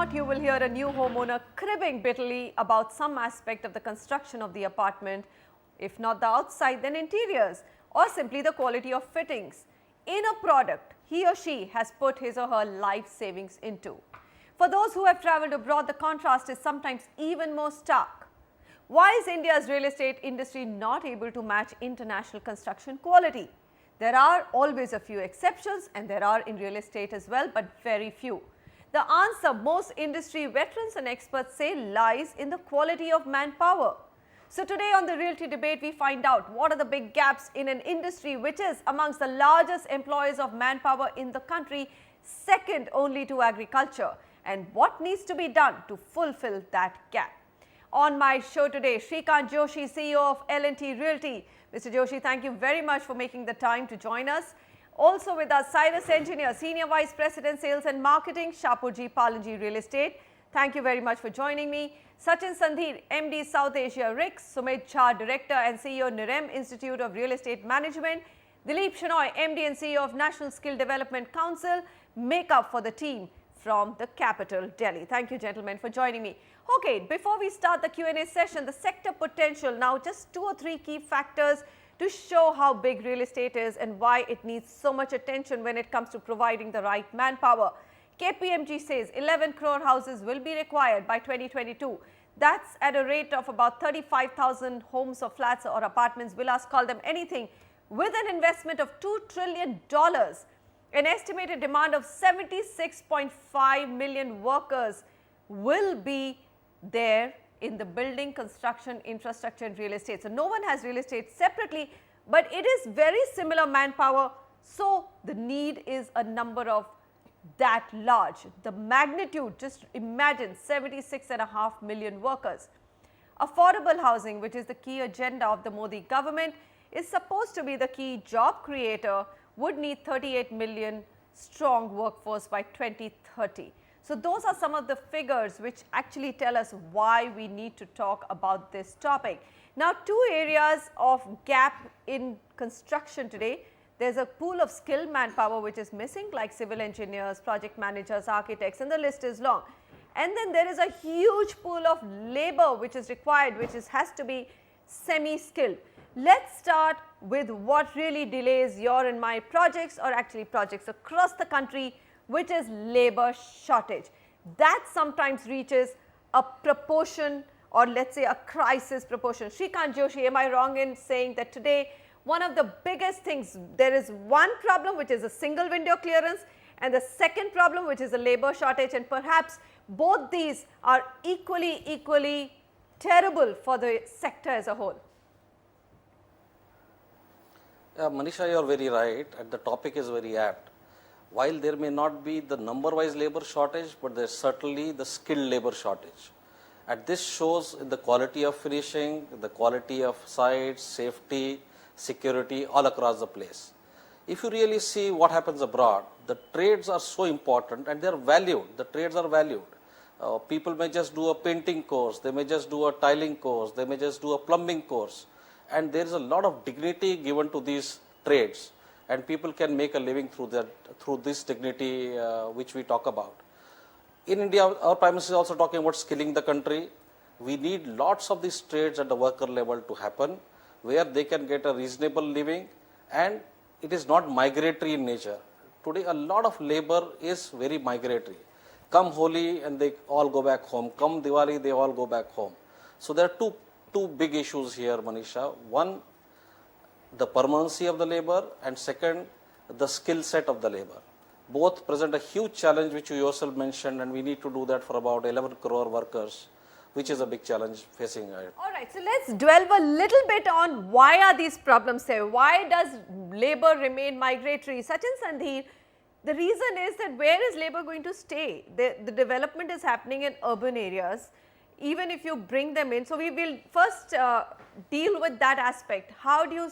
not, you will hear a new homeowner cribbing bitterly about some aspect of the construction of the apartment, if not the outside, then interiors, or simply the quality of fittings in a product he or she has put his or her life savings into. For those who have travelled abroad, the contrast is sometimes even more stark. Why is India's real estate industry not able to match international construction quality? There are always a few exceptions, and there are in real estate as well, but very few. The answer, most industry veterans and experts say, lies in the quality of manpower. So today on the Realty Debate, we find out what are the big gaps in an industry which is amongst the largest employers of manpower in the country, second only to agriculture, and what needs to be done to fulfill that gap. On my show today, Shrikant Joshi, CEO of L&T Realty. Mr. Joshi, thank you very much for making the time to join us. Also with us, Cyrus Engineer, Senior Vice President, Sales and Marketing, Shapurji Palanji Real Estate. Thank you very much for joining me. Sachin Sandhir, MD, South Asia RICS. Sumit Jha, Director and CEO, Nirem Institute of Real Estate Management. Dilip Shenoy, MD and CEO of National Skill Development Council, make up for the team from the capital, Delhi. Thank you, gentlemen, for joining me. Okay, before we start the Q&A session, the sector potential. Now, just 2 or 3 key factors to show how big real estate is and why it needs so much attention when it comes to providing the right manpower. KPMG says 11 crore houses will be required by 2022. That's at a rate of about 35,000 homes or flats or apartments, villas, call them anything, with an investment of $2 trillion. An estimated demand of 76.5 million workers will be there in the building, construction, infrastructure and real estate. So, no one has real estate separately, but it is very similar manpower. So, the need is a number of that large. The magnitude, just imagine 76.5 million workers. Affordable housing, which is the key agenda of the Modi government, is supposed to be the key job creator, would need 38 million strong workforce by 2030. So, those are some of the figures which actually tell us why we need to talk about this topic. Now, 2 areas of gap in construction today. There's a pool of skilled manpower which is missing, like civil engineers, project managers, architects, and the list is long. And then there is a huge pool of labor which is required, which has to be semi-skilled. Let's start with what really delays your and my projects, or actually projects across the country, which is labor shortage. That sometimes reaches a proportion, or let's say a crisis proportion. Shrikant Joshi, am I wrong in saying that today one of the biggest things, there is one problem which is a single window clearance, and the second problem which is a labor shortage, and perhaps both these are equally terrible for the sector as a whole? Manisha, you are very right, and the topic is very apt. While there may not be the number-wise labor shortage, but there is certainly the skilled labor shortage. And this shows in the quality of finishing, the quality of sites, safety, security, all across the place. If you really see what happens abroad, the trades are so important and they are valued. The trades are valued. People may just do a painting course, they may just do a tiling course, they may just do a plumbing course. And there is a lot of dignity given to these trades, and people can make a living through that, through this dignity which we talk about. In India, our Prime Minister is also talking about skilling the country. We need lots of these trades at the worker level to happen, where they can get a reasonable living, and it is not migratory in nature. Today, a lot of labor is very migratory. Come Holi and they all go back home. Come Diwali, they all go back home. So there are two big issues here, Manisha. One, the permanency of the labor, and second, the skill set of the labor. Both present a huge challenge which you yourself mentioned, and we need to do that for about 11 crore workers, which is a big challenge facing it. All right, so let's delve a little bit on why are these problems there? Why does labor remain migratory? Sachin Sandhir, the reason is that where is labor going to stay? The development is happening in urban areas, even if you bring them in. So we will first deal with that aspect. How do you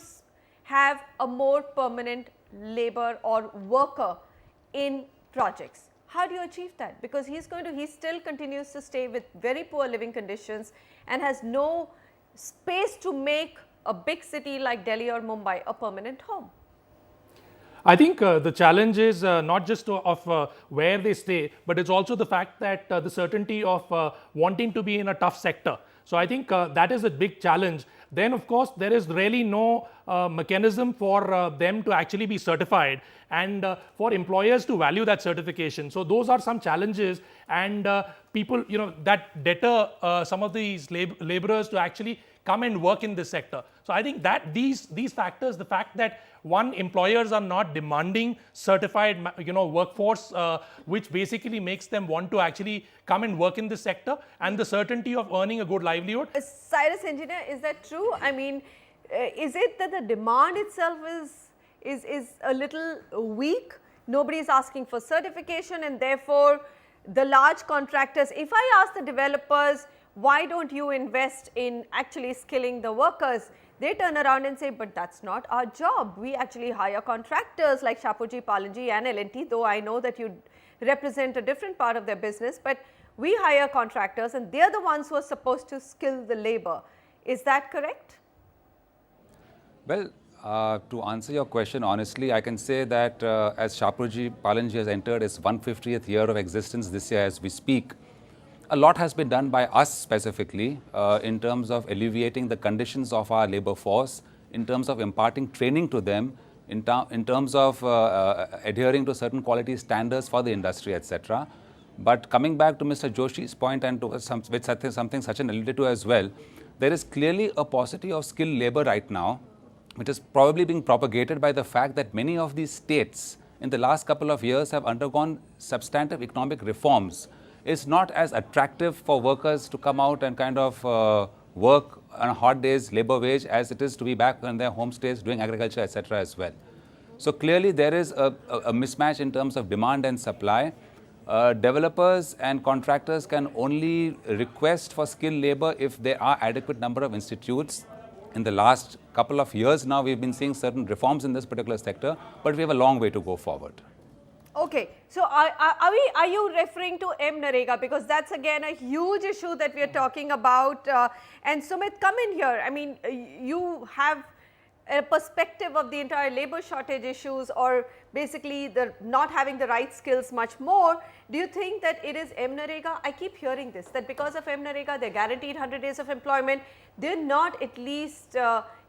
have a more permanent labor or worker in projects? How do you achieve that? Because he still continues to stay with very poor living conditions and has no space to make a big city like Delhi or Mumbai a permanent home. I think the challenge is not just of where they stay, but it's also the fact that the certainty of wanting to be in a tough sector. So I think that is a big challenge. Then, of course, there is really no mechanism for them to actually be certified and for employers to value that certification. So those are some challenges, and people, that deter some of these laborers to actually come and work in this sector. So I think that these factors, the fact that one, employers are not demanding certified workforce, which basically makes them want to actually come and work in this sector, and the certainty of earning a good livelihood. Cyrus Engineer, is that true? I mean, is it that the demand itself is a little weak? Nobody is asking for certification, and therefore the large contractors, if I ask the developers, why don't you invest in actually skilling the workers? They turn around and say, but that's not our job. We actually hire contractors like Shapoorji Pallonji and L&T, though I know that you represent a different part of their business, but we hire contractors and they're the ones who are supposed to skill the labor. Is that correct? Well, to answer your question honestly, I can say that as Shapoorji Pallonji has entered its 150th year of existence this year as we speak, a lot has been done by us specifically in terms of alleviating the conditions of our labor force, in terms of imparting training to them, in terms of adhering to certain quality standards for the industry, etc. But coming back to Mr. Joshi's point, and to something Sachin alluded to as well, there is clearly a paucity of skilled labor right now, which is probably being propagated by the fact that many of these states in the last couple of years have undergone substantive economic reforms. It's not as attractive for workers to come out and kind of work on a hot day's labor wage as it is to be back in their home states doing agriculture, etc. as well. So clearly there is a mismatch in terms of demand and supply. Developers and contractors can only request for skilled labor if there are adequate number of institutes. In the last couple of years now, we've been seeing certain reforms in this particular sector, but we have a long way to go forward. Okay, so are you referring to MNREGA, because that's again a huge issue that we are talking about, and Sumit, come in here. I mean, you have a perspective of the entire labor shortage issues, or basically the not having the right skills much more. Do you think that it is MNREGA? I keep hearing this, that because of MNREGA they're guaranteed 100 days of employment, they're not at least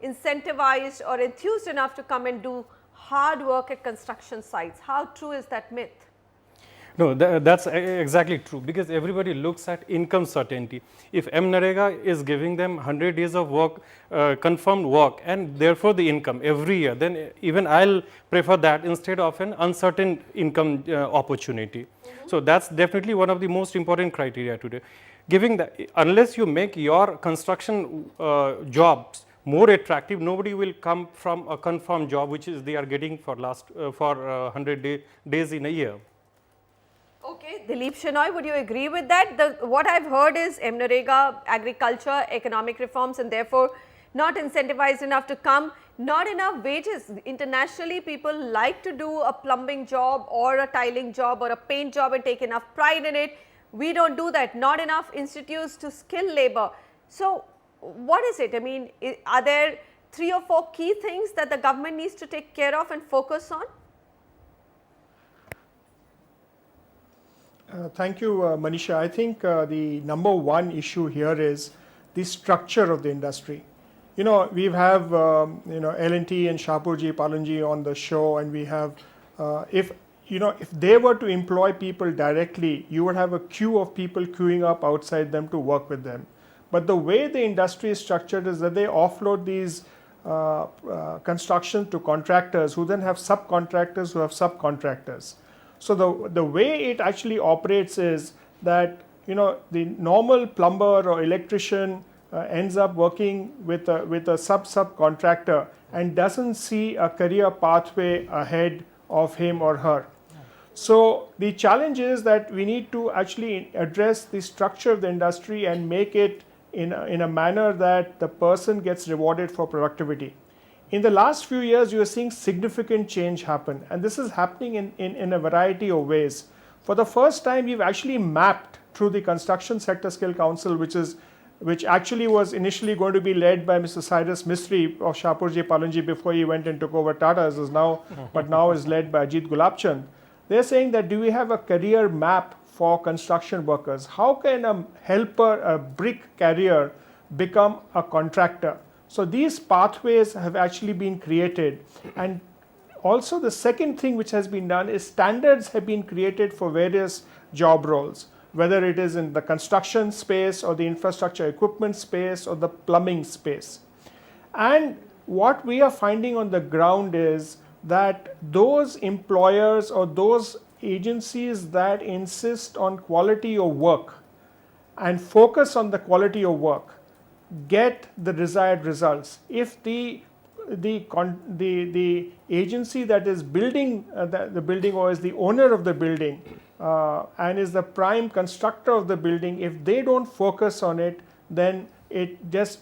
incentivized or enthused enough to come and do hard work at construction sites. How true is that myth? No, that's exactly true, because everybody looks at income certainty. If MNREGA is giving them 100 days of work, confirmed work, and therefore the income every year, then even I'll prefer that instead of an uncertain income opportunity. So that's definitely one of the most important criteria today. Giving that, unless you make your construction jobs more attractive, nobody will come from a confirmed job which is they are getting for 100 days in a year. Okay, Dilip Shenoy, would you agree with that? What I've heard is MNREGA, agriculture, economic reforms, and therefore not incentivized enough to come, not enough wages. Internationally, people like to do a plumbing job or a tiling job or a paint job and take enough pride in it. We don't do that, not enough institutes to skill labor. So what is it? I mean, are there 3 or 4 key things that the government needs to take care of and focus on? Thank you, Manisha. I think the number one issue here is the structure of the industry. You know, we have L&T and Shapoorji Pallonji on the show, and we have if they were to employ people directly, you would have a queue of people queuing up outside them to work with them. But the way the industry is structured is that they offload these construction to contractors, who then have subcontractors who have subcontractors. So the way it actually operates is that the normal plumber or electrician ends up working with a subcontractor and doesn't see a career pathway ahead of him or her. So the challenge is that we need to actually address the structure of the industry and make it in a manner that the person gets rewarded for productivity. In the last few years, you are seeing significant change happen, and this is happening in a variety of ways. For the first time, we've actually mapped through the Construction Sector Skill Council, which is which actually was initially going to be led by Mr. Cyrus Mistry of Shapurji Palanji before he went and took over Tata's, but now is led by Ajit Gulabchand. They're saying that do we have a career map for construction workers? How can a helper, a brick carrier, become a contractor? So these pathways have actually been created. And also the second thing which has been done is standards have been created for various job roles, whether it is in the construction space or the infrastructure equipment space or the plumbing space. And what we are finding on the ground is that those employers or those agencies that insist on quality of work and focus on the quality of work get the desired results. If the agency that is building the building or is the owner of the building and is the prime constructor of the building, if they don't focus on it, then it just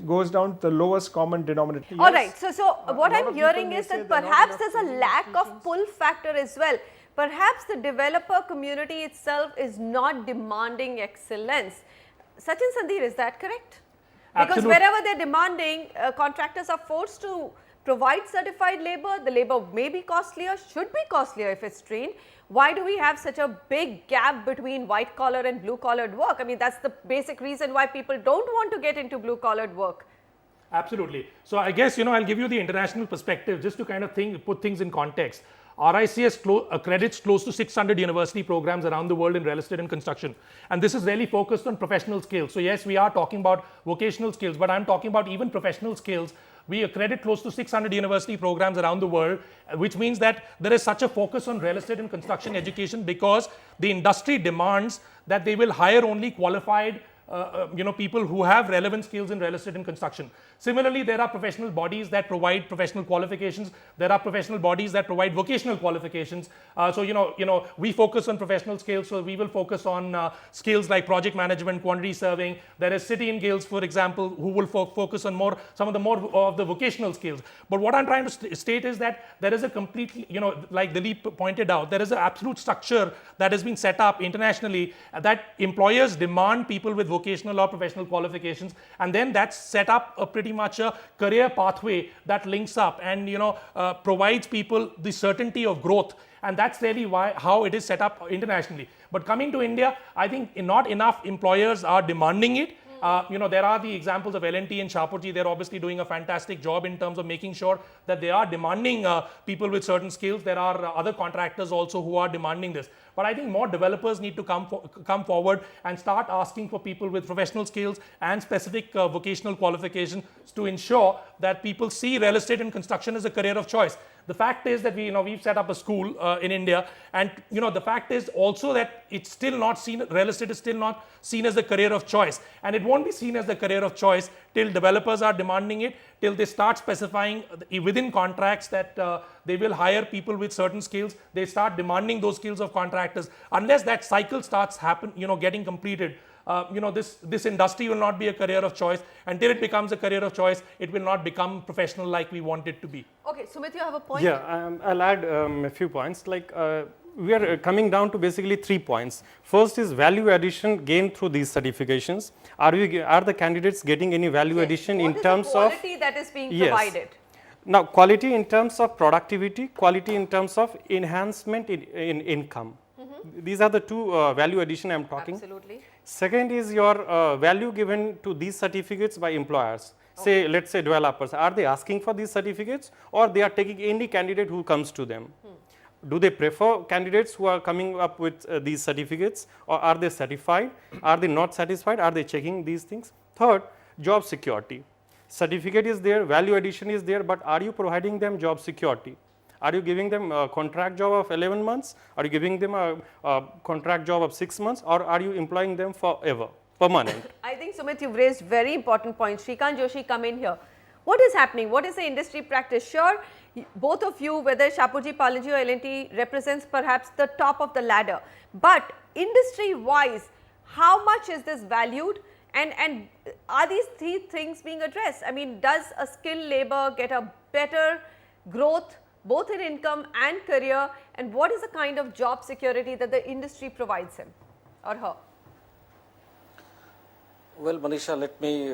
goes down to the lowest common denominator. All right. So what I'm hearing is that perhaps there's a lack of pull factor as well. Perhaps the developer community itself is not demanding excellence. Sachin Sandhir, is that correct? Because Absolutely. wherever they're demanding, contractors are forced to provide certified labor. The labor may be costlier, should be costlier if it's trained. Why do we have such a big gap between white collar and blue collared work? I mean, that's the basic reason why people don't want to get into blue collared work. Absolutely. So I guess, I'll give you the international perspective just to kind of put things in context. RICS accredits close to 600 university programs around the world in real estate and construction. And this is really focused on professional skills. So yes, we are talking about vocational skills, but I'm talking about even professional skills. We accredit close to 600 university programs around the world, which means that there is such a focus on real estate and construction education because the industry demands that they will hire only qualified people who have relevant skills in real estate and construction. Similarly, there are professional bodies that provide professional qualifications. There are professional bodies that provide vocational qualifications. We focus on professional skills, so we will focus on skills like project management, quantity surveying. There is City and Guilds, for example, who will focus on some of the vocational skills. But what I'm trying to state is that there is a completely, like Dilip pointed out, there is an absolute structure that has been set up internationally that employers demand people with vocational or professional qualifications, and then that's set up a pretty much a career pathway that links up and provides people the certainty of growth, and that's really how it is set up internationally. But coming to India, I think not enough employers are demanding it. There are the examples of L&T and Shapurji. They're obviously doing a fantastic job in terms of making sure that they are demanding people with certain skills. There are other contractors also who are demanding this. But I think more developers need to come forward and start asking for people with professional skills and specific vocational qualifications to ensure that people see real estate and construction as a career of choice. The fact is that we've set up a school in India, and the fact is also that it's still not seen, real estate is still not seen as a career of choice, and it won't be seen as a career of choice till developers are demanding it, till they start specifying within contracts that they will hire people with certain skills. They start demanding those skills of contractors. Unless that cycle starts getting completed, this industry will not be a career of choice. Until it becomes a career of choice, it will not become professional like we want it to be. Okay, Sumit, you have a point? Yeah, I'll add a few points. We are coming down to basically 3 points. First is value addition gained through these certifications. Are the candidates getting any value addition in terms of quality that is being provided? Now, quality in terms of productivity, quality in terms of enhancement in income. These are the two value addition I'm talking. Absolutely. Second is your value given to these certificates by employers. Say, let's say developers, are they asking for these certificates or they are taking any candidate who comes to them? Do they prefer candidates who are coming up with these certificates, or are they certified? Are they not satisfied? Are they checking these things? Third, job security. Certificate is there, value addition is there, but are you providing them job security? Are you giving them a contract job of 11 months? Are you giving them a contract job of 6 months? Or are you employing them forever, permanent? I think, Sumit, you've raised very important points. Shrikant Joshi, come in here. What is happening? What is the industry practice? Sure, both of you, whether Shapurji, Palanji or L&T, represents perhaps the top of the ladder. But industry-wise, how much is this valued? And are these three things being addressed? I mean, does a skilled labor get a better growth both in income and career, and what is the kind of job security that the industry provides him or her? Well, Manisha, let me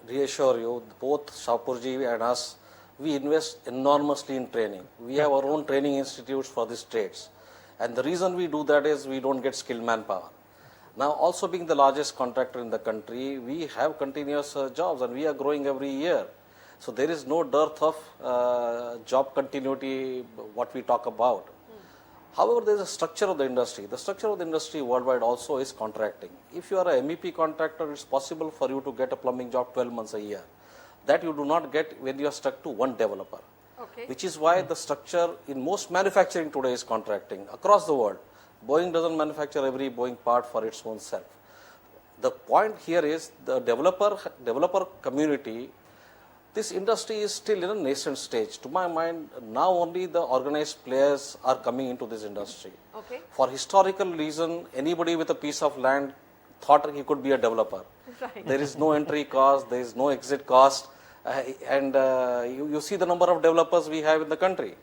reassure you, both Shapurji and us, we invest enormously in training. We have our own training institutes for these trades. And the reason we do that is we don't get skilled manpower. Now, also being the largest contractor in the country, we have continuous jobs and we are growing every year. So there is no dearth of job continuity, what we talk about. However, there is a structure of the industry. The structure of the industry worldwide also is contracting. If you are a MEP contractor, it's possible for you to get a plumbing job 12 months a year. That you do not get when you are stuck to one developer. Okay. Which is why the structure in most manufacturing today is contracting across the world. Boeing doesn't manufacture every Boeing part for its own self. The point here is the developer community. This industry is still in a nascent stage. To my mind, now only the organized players are coming into this industry. Okay. For historical reason, anybody with a piece of land thought he could be a developer. Right. There is no entry cost, there is no exit cost, and you see the number of developers we have in the country.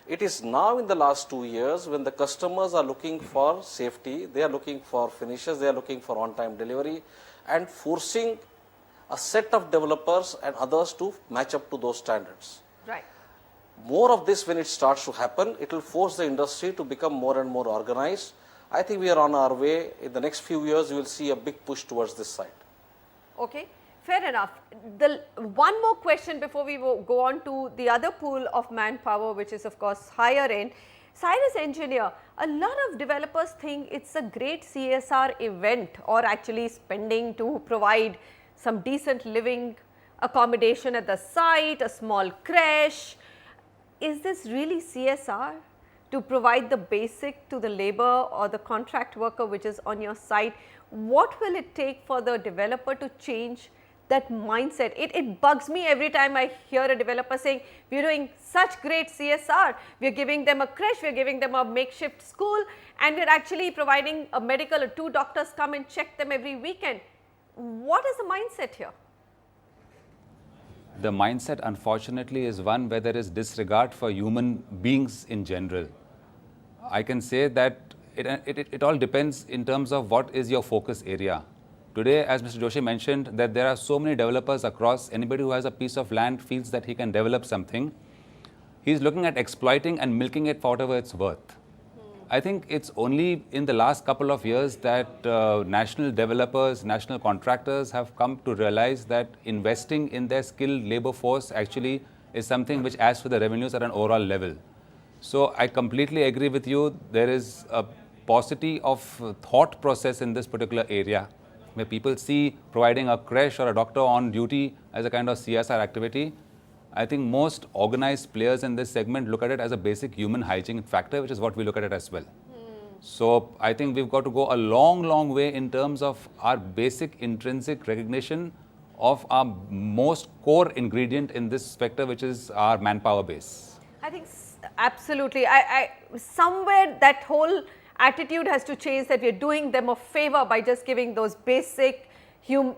It is now in the last 2 years when the customers are looking for safety, they are looking for finishes, they are looking for on-time delivery, and forcing a set of developers and others to match up to those standards. Right. More of this, when it starts to happen, it will force the industry to become more and more organized. I think we are on our way. In the next few years, you will see a big push towards this side. Okay, fair enough. The one more question before we go on to the other pool of manpower, which is of course higher end. Cyrus Engineer, a lot of developers think it's a great CSR event or actually spending to provide some decent living accommodation at the site, a small creche. Is this really CSR to provide the basic to the labor or the contract worker which is on your site? What will it take for the developer to change that mindset? It bugs me every time I hear a developer saying, we are doing such great CSR, we are giving them a creche, we are giving them a makeshift school, and we are actually providing a medical, or 2 doctors come and check them every weekend. What is the mindset here? The mindset, unfortunately, is one where there is disregard for human beings in general. I can say that it all depends in terms of what is your focus area. Today, as Mr. Joshi mentioned, that there are so many developers across. Anybody who has a piece of land feels that he can develop something. He's looking at exploiting and milking it for whatever it's worth. I think it's only in the last couple of years that national developers, national contractors have come to realize that investing in their skilled labor force actually is something which adds to the revenues at an overall level. So I completely agree with you. There is a paucity of thought process in this particular area, where people see providing a creche or a doctor on duty as a kind of CSR activity. I think most organized players in this segment look at it as a basic human hygiene factor, which is what we look at it as well. So I think we've got to go a long, long way in terms of our basic intrinsic recognition of our most core ingredient in this sector, which is our manpower base. I think absolutely. Somewhere that whole attitude has to change, that we are doing them a favor by just giving those basic,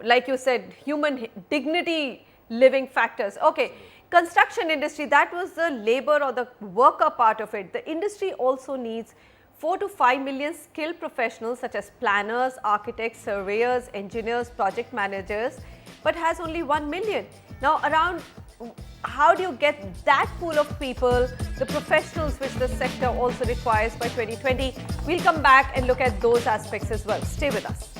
like you said, human dignity living factors. Okay, construction industry, that was the labor or the worker part of it. The industry also needs 4 to 5 million skilled professionals such as planners, architects, surveyors, engineers, project managers, but has only 1 million. Now, around how do you get that pool of people, the professionals which the sector also requires by 2020? We'll come back and look at those aspects as well. Stay with us.